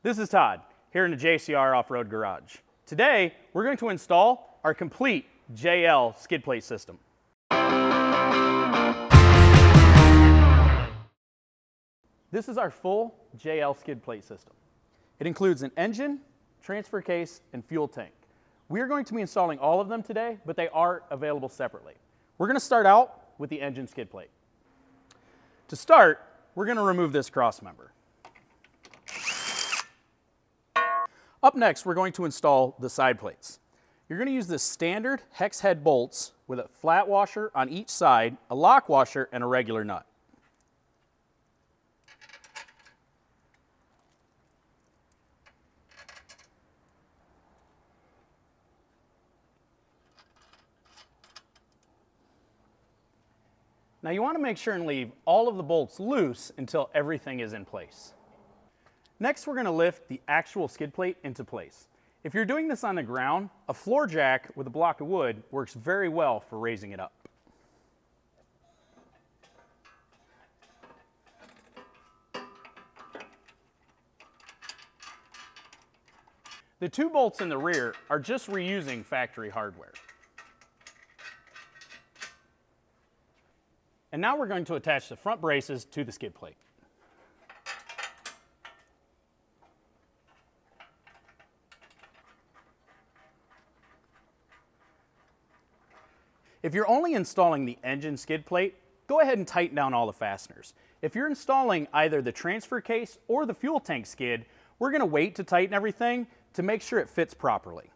This is Todd, here in the JCR Off-Road Garage. Today, we're going to install our complete JL skid plate system. This is our full JL skid plate system. It includes an engine, transfer case, and fuel tank. We are going to be installing all of them today, but they are available separately. We're going to start out with the engine skid plate. To start, we're going to remove this cross member. Up next, we're going to install the side plates. You're going to use the standard hex head bolts with a flat washer on each side, a lock washer, and a regular nut. Now you want to make sure and leave all of the bolts loose until everything is in place. Next, we're going to lift the actual skid plate into place. If you're doing this on the ground, a floor jack with a block of wood works very well for raising it up. The two bolts in the rear are just reusing factory hardware. And now we're going to attach the front braces to the skid plate. If you're only installing the engine skid plate, go ahead and tighten down all the fasteners. If you're installing either the transfer case or the fuel tank skid, we're going to wait to tighten everything to make sure it fits properly.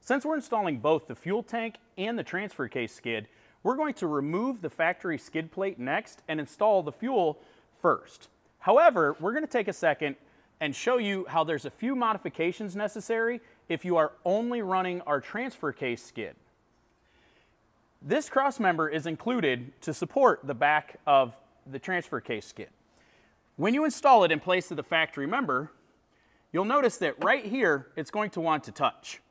Since we're installing both the fuel tank and the transfer case skid, we're going to remove the factory skid plate next and install the fuel first. However, we're going to take a second and show you how there's a few modifications necessary if you are only running our transfer case skid. This cross member is included to support the back of the transfer case skid. When you install it in place of the factory member, you'll notice that right here it's going to want to touch.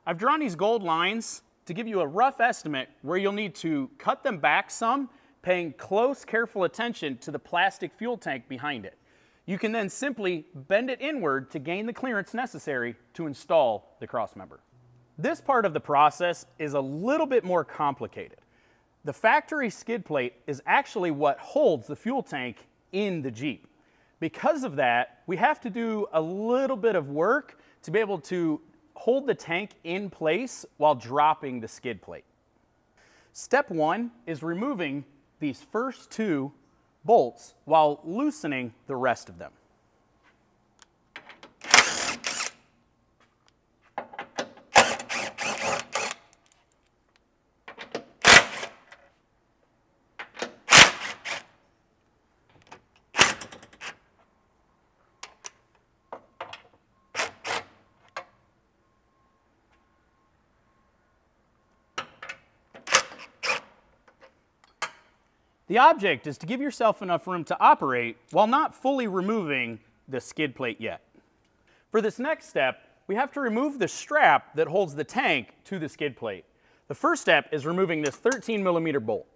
I've drawn these gold lines to give you a rough estimate where you'll need to cut them back some, paying close, careful attention to the plastic fuel tank behind it. You can then simply bend it inward to gain the clearance necessary to install the cross member. This part of the process is a little bit more complicated. The factory skid plate is actually what holds the fuel tank in the Jeep. Because of that, we have to do a little bit of work to be able to hold the tank in place while dropping the skid plate. Step one is removing these first two bolts while loosening the rest of them. The object is to give yourself enough room to operate while not fully removing the skid plate yet. For this next step, we have to remove the strap that holds the tank to the skid plate. The first step is removing this 13mm bolt.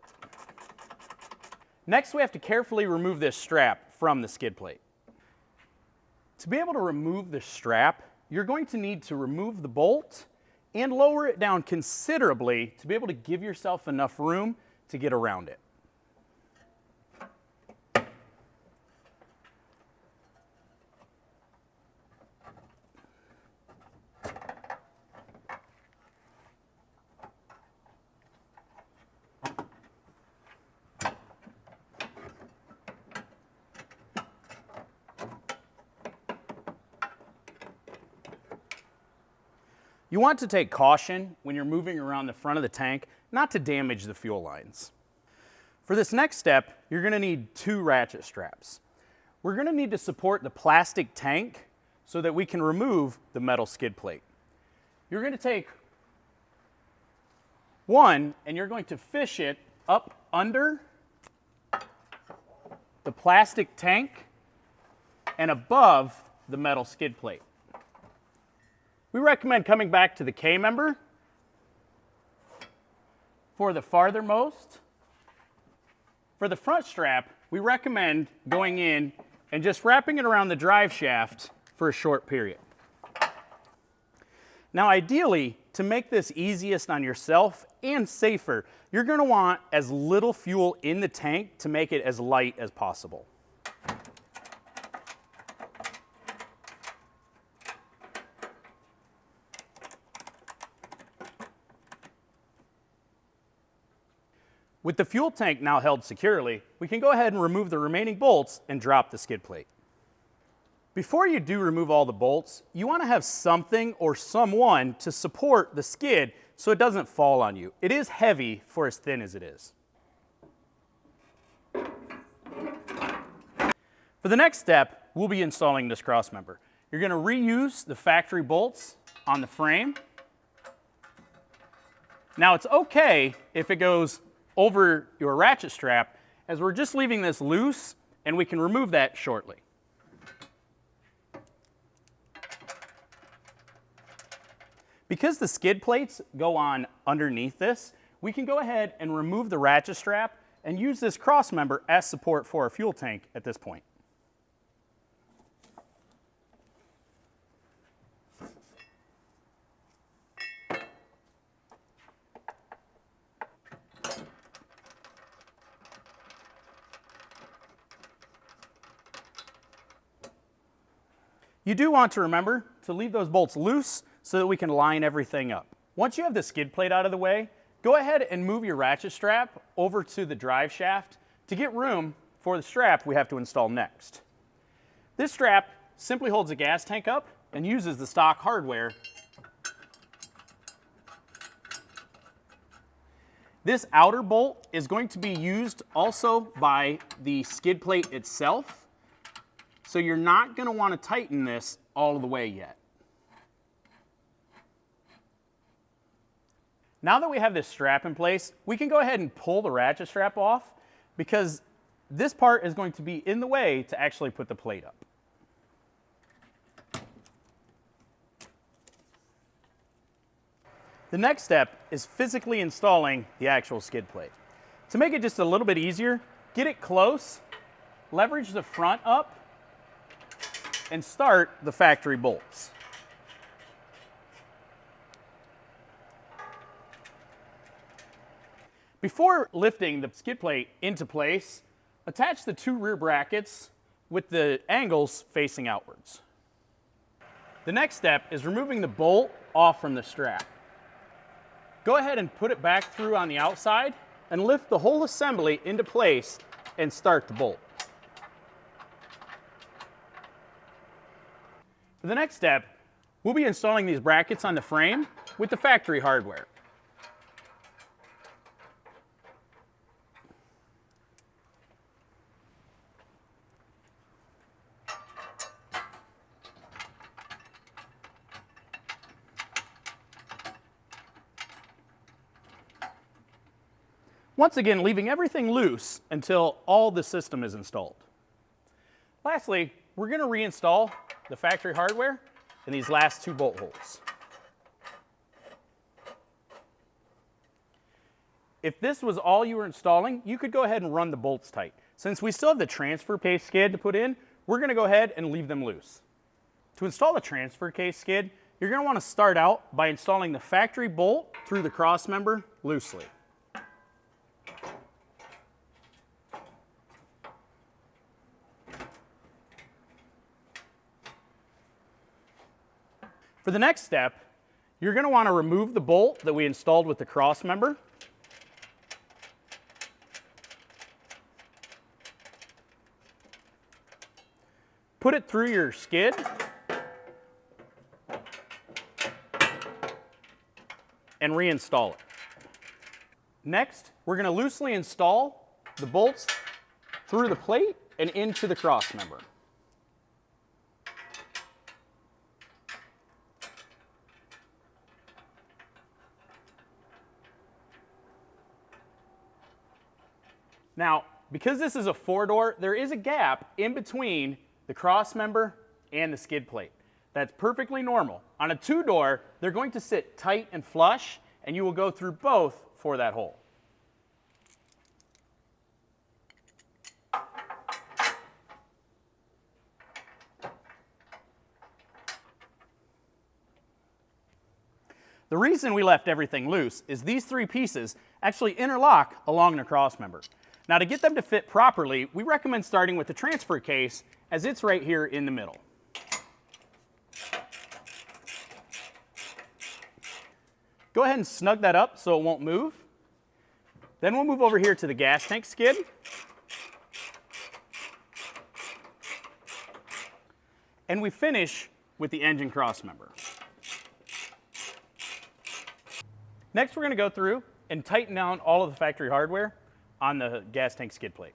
Next, we have to carefully remove this strap from the skid plate. To be able to remove the strap, you're going to need to remove the bolt and lower it down considerably to be able to give yourself enough room to get around it. You want to take caution when you're moving around the front of the tank not to damage the fuel lines. For this next step, you're going to need two ratchet straps. We're going to need to support the plastic tank so that we can remove the metal skid plate. You're going to take one and you're going to fish it up under the plastic tank and above the metal skid plate. We recommend coming back to the K member for the farthermost. For the front strap, we recommend going in and just wrapping it around the drive shaft for a short period. Now ideally, to make this easiest on yourself and safer, you're going to want as little fuel in the tank to make it as light as possible. With the fuel tank now held securely, we can go ahead and remove the remaining bolts and drop the skid plate. Before you do remove all the bolts, you want to have something or someone to support the skid so it doesn't fall on you. It is heavy for as thin as it is. For the next step, we'll be installing this cross member. You're going to reuse the factory bolts on the frame. Now it's okay if it goes over your ratchet strap, as we're just leaving this loose and we can remove that shortly. Because the skid plates go on underneath this, we can go ahead and remove the ratchet strap and use this cross member as support for our fuel tank at this point. You do want to remember to leave those bolts loose so that we can line everything up. Once you have the skid plate out of the way, go ahead and move your ratchet strap over to the drive shaft to get room for the strap we have to install next. This strap simply holds the gas tank up and uses the stock hardware. This outer bolt is going to be used also by the skid plate itself. So you're not going to want to tighten this all the way yet. Now that we have this strap in place, we can go ahead and pull the ratchet strap off because this part is going to be in the way to actually put the plate up. The next step is physically installing the actual skid plate. To make it just a little bit easier, get it close, leverage the front up, and start the factory bolts. Before lifting the skid plate into place, attach the two rear brackets with the angles facing outwards. The next step is removing the bolt off from the strap. Go ahead and put it back through on the outside and lift the whole assembly into place and start the bolt. For the next step, we'll be installing these brackets on the frame with the factory hardware. Once again, leaving everything loose until all the system is installed. Lastly, we're going to reinstall the factory hardware in these last two bolt holes. If this was all you were installing, you could go ahead and run the bolts tight. Since we still have the transfer case skid to put in, we're going to go ahead and leave them loose. To install the transfer case skid, you're going to want to start out by installing the factory bolt through the cross member loosely. For the next step, you're going to want to remove the bolt that we installed with the cross member. Put it through your skid. And reinstall it. Next, we're going to loosely install the bolts through the plate and into the cross member. Now, because this is a 4-door, there is a gap in between the cross member and the skid plate. That's perfectly normal. On a 2-door, they're going to sit tight and flush, and you will go through both for that hole. The reason we left everything loose is these three pieces actually interlock along the cross member. Now to get them to fit properly, we recommend starting with the transfer case as it's right here in the middle. Go ahead and snug that up so it won't move. Then we'll move over here to the gas tank skid. And we finish with the engine cross member. Next, we're going to go through and tighten down all of the factory hardware on the gas tank skid plate.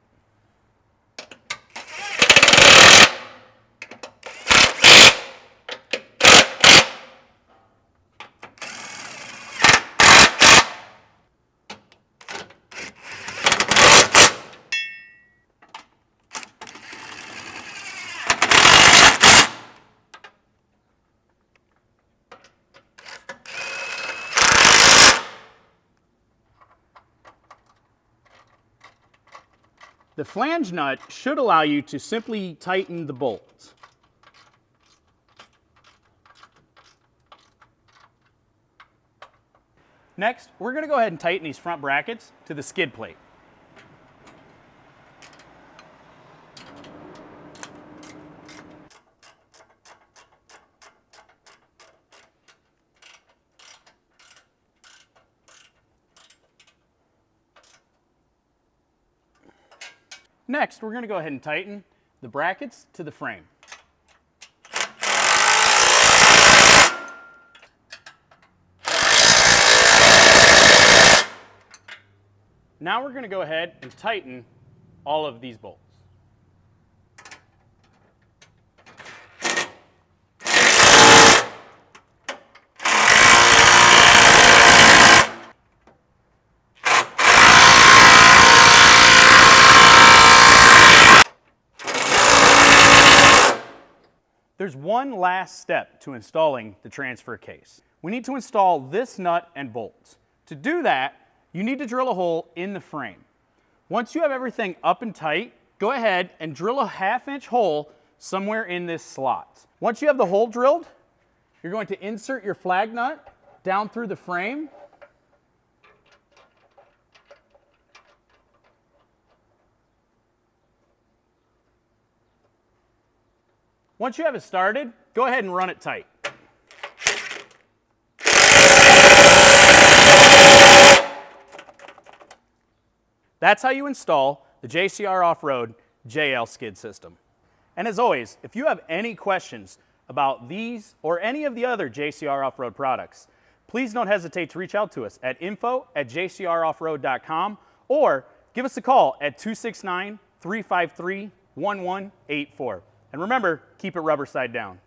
The flange nut should allow you to simply tighten the bolts. Next, we're going to go ahead and tighten these front brackets to the skid plate. Next, we're going to go ahead and tighten the brackets to the frame. Now we're going to go ahead and tighten all of these bolts. There's one last step to installing the transfer case. We need to install this nut and bolts. To do that, you need to drill a hole in the frame. Once you have everything up and tight, go ahead and drill a 1/2-inch hole somewhere in this slot. Once you have the hole drilled, you're going to insert your flag nut down through the frame. Once you have it started, go ahead and run it tight. That's how you install the JCR Off-Road JL skid system. And as always, if you have any questions about these or any of the other JCR Off-Road products, please don't hesitate to reach out to us at info@jcroffroad.com or give us a call at 269-353-1184. And remember, keep it rubber side down.